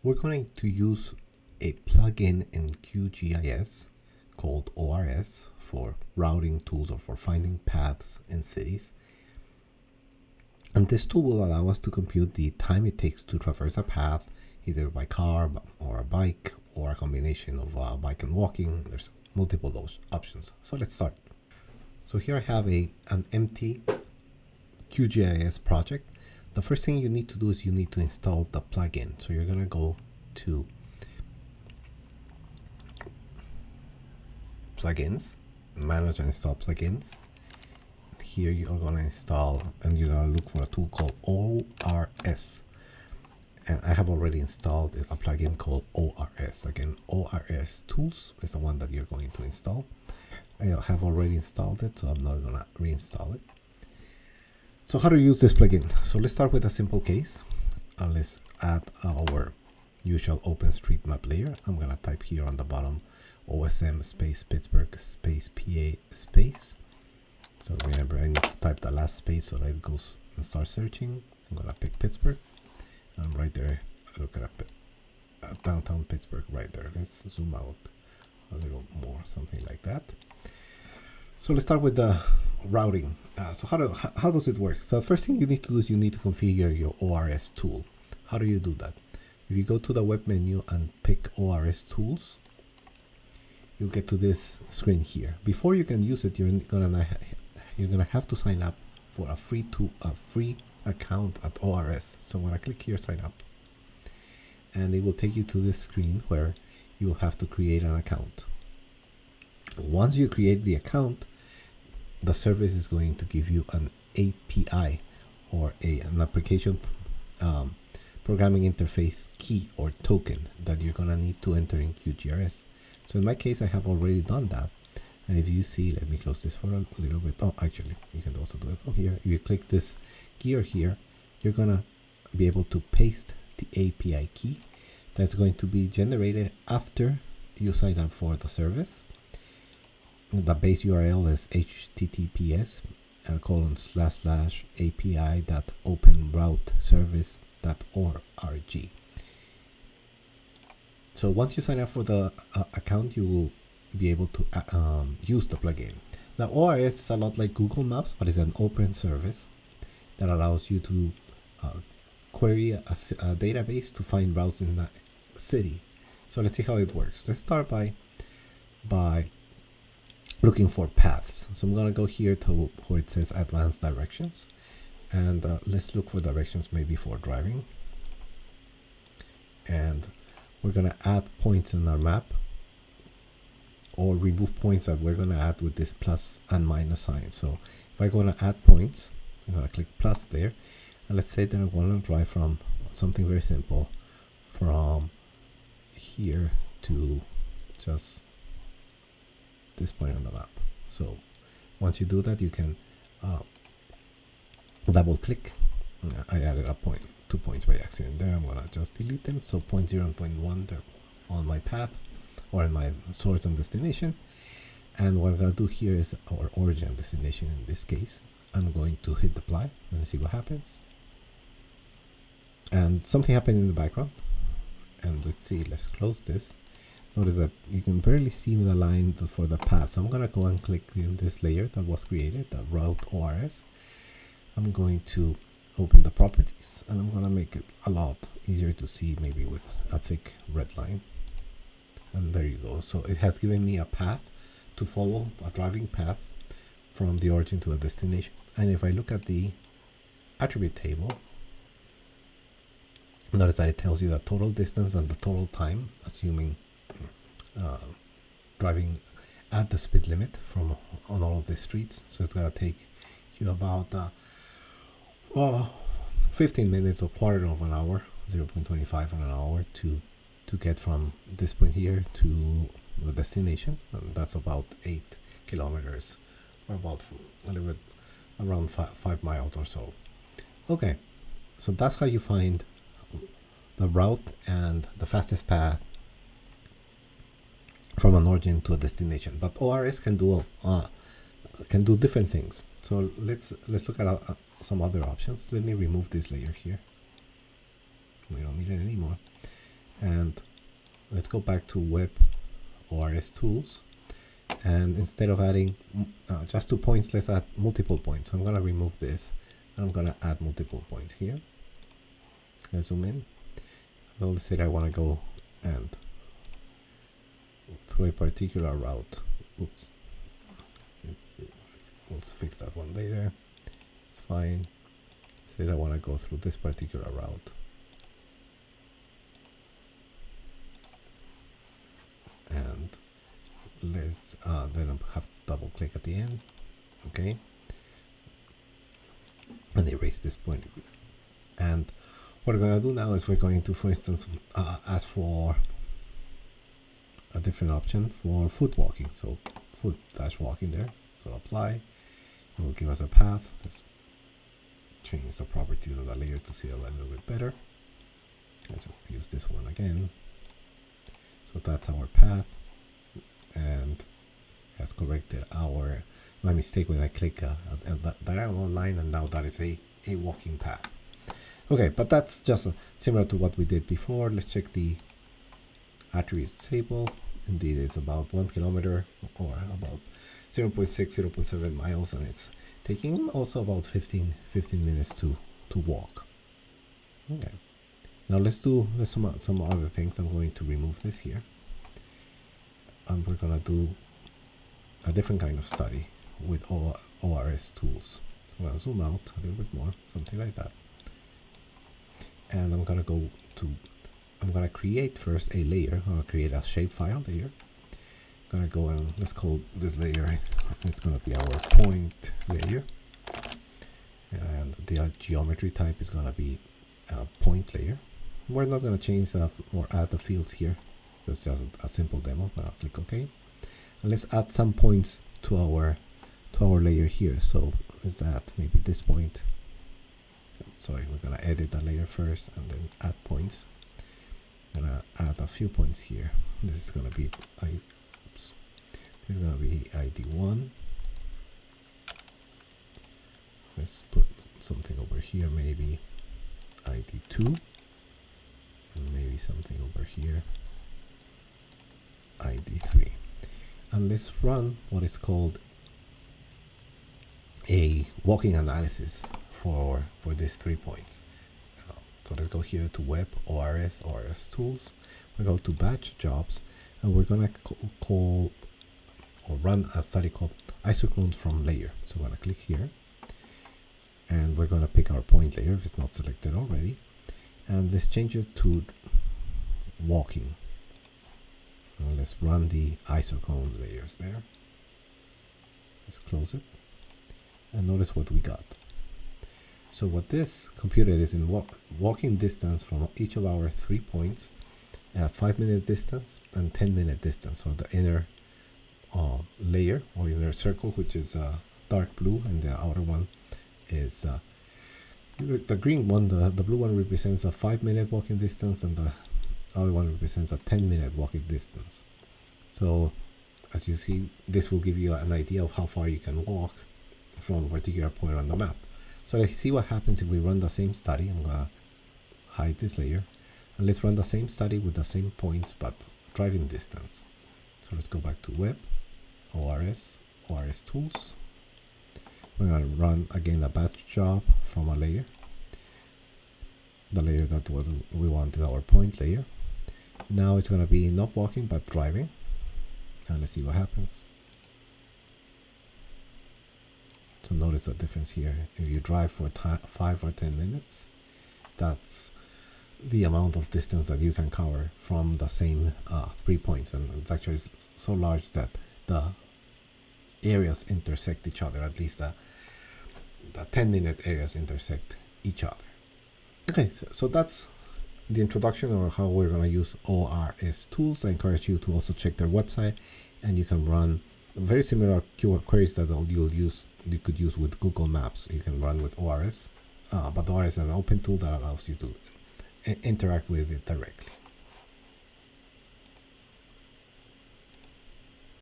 We're going to use a plugin in QGIS called ORS for routing tools or for finding paths in cities. And this tool will allow us to compute the time it takes to traverse a path, either by car or a bike or a combination of bike and walking. There's multiple those options. So let's start. So here I have an empty QGIS project. The first thing you need to do is you need to install the plugin. So you're going to go to plugins, manage and install plugins. Here you are going to install, and you're going to look for a tool called ORS. And I have already installed a plugin called ORS. Again, ORS Tools is the one that you're going to install. I have already installed it, so I'm not going to reinstall it. So how to use this plugin? So let's start with a simple case. Let's add our usual OpenStreetMap layer. I'm going to type here on the bottom OSM space Pittsburgh space PA space. So remember, I need to type the last space so that it goes and start searching. I'm going to pick Pittsburgh. And right there, look at downtown Pittsburgh right there. Let's zoom out a little more, something like that. So let's start with the routing. So how does it work? So the first thing you need to do is you need to configure your ORS tool. How do you do that? If you go to the web menu and pick ORS Tools, you'll get to this screen here. Before you can use it, you're gonna have to sign up for a free account at ORS. So I'm gonna click here, sign up, and it will take you to this screen where you will have to create an account. Once you create the account, the service is going to give you an API or an application programming interface key or token that you're gonna need to enter in QGIS. So in my case, I have already done that. And if you see, let me close this for a little bit. Oh, actually, you can also do it from here. If you click this gear here, you're gonna be able to paste the API key that's going to be generated after you sign up for the service. The base URL is https://api.openrouteservice.org. So once you sign up for the account, you will be able to use the plugin. Now ORS is a lot like Google Maps, but it's an open service that allows you to query a database to find routes in the city. So let's see how it works. Let's start by looking for paths. So I'm going to go here to where it says advanced directions, and let's look for directions maybe for driving. And we're going to add points in our map, or remove points that we're going to add with this plus and minus sign. So if I going to add points, I'm going to click plus there, and let's say that I want to drive from something very simple, from here to just this point on the map. So once you do that, you can double click. I added a point, 2 points by accident there. I'm going to just delete them. So point 0 and point 1 they're on my path, or in my source and destination. And what I'm going to do here is our origin and destination in this case. I'm going to hit apply and see what happens. And something happened in the background. And let's see, let's close this. Notice that you can barely see the line for the path. So I'm going to go and click in this layer that was created, the route ORS. I'm going to open the properties, and I'm going to make it a lot easier to see, maybe with a thick red line. And there you go. So it has given me a path to follow, a driving path from the origin to the destination. And if I look at the attribute table, notice that it tells you the total distance and the total time, assuming driving at the speed limit on all of the streets. So it's going to take you about 15 minutes or quarter of an hour, 0.25 of an hour to get from this point here to the destination. And that's about 8 kilometers, or about a little bit around 5 miles or so. Okay, so that's how you find the route and the fastest path from an origin to a destination. But ORS can do different things. So let's look at some other options. Let me remove this layer here. We don't need it anymore. And let's go back to Web ORS Tools. And instead of adding just 2 points, let's add multiple points. I'm going to remove this and I'm going to add multiple points here. Let's zoom in. Well, let's say I want to go and through a particular route. Oops. We'll fix that one later. It's fine. Say I want to go through this particular route. And let's then have to double click at the end. Okay. And erase this point. And what we're going to do now is we're going to, for instance, ask for a different option for foot walking. So foot-walking there. So apply. It will give us a path. Let's change the properties of the layer to see a little bit better. Let's use this one again. So that's our path, and has corrected my mistake when I click a diagonal line, and now that is a walking path. Okay, but that's just similar to what we did before. Let's check the attributes table. Indeed, it's about 1 kilometer or about 0.6, 0.7 miles, and it's taking also about 15 minutes to walk. Okay. Now let's do some other things. I'm going to remove this here. And we're going to do a different kind of study with ORS Tools. I'm going to zoom out a little bit more, something like that. And I'm going to create first a layer. I'm going to create a shapefile layer. I'm going to go and let's call this layer, it's going to be our point layer. And the geometry type is going to be a point layer. We're not going to change or add the fields here. It's just a simple demo, but I'll click OK. And let's add some points to our layer here. So let's add maybe this point. Sorry, we're going to edit the layer first and then add points. I'm going to add a few points here. This is going to be ID1. Let's put something over here, maybe ID2. And maybe something over here, ID3. And let's run what is called a walking analysis for these 3 points. So let's go here to Web ORS Tools. We go to Batch Jobs, and we're gonna call or run a study called Isochrones from Layer. So I'm gonna click here, and we're gonna pick our point layer if it's not selected already. And let's change it to walking. And let's run the isochrone layers there. Let's close it. And notice what we got. So what this computed is in walking distance from each of our 3 points at 5-minute distance and 10-minute distance. So the inner layer or inner circle, which is dark blue, and the outer one is the green one. The blue one represents a 5-minute walking distance, and the other one represents a 10-minute walking distance. So as you see, this will give you an idea of how far you can walk from a particular point on the map. So let's see what happens if we run the same study. I'm gonna hide this layer, and let's run the same study with the same points but driving distance. So let's go back to Web ORS Tools. We're going to run again a batch job from a layer. The layer that we want is our point layer. Now it's going to be not walking but driving. And let's see what happens. So notice the difference here. If you drive for 5 or 10 minutes, that's the amount of distance that you can cover from the same 3 points. And it's actually so large that the areas intersect each other, at least the 10-minute areas intersect each other. Okay, so that's the introduction or how we're going to use ORS Tools. I encourage you to also check their website, and you can run very similar queries that you could use with Google Maps. You can run with ORS, but ORS is an open tool that allows you to interact with it directly.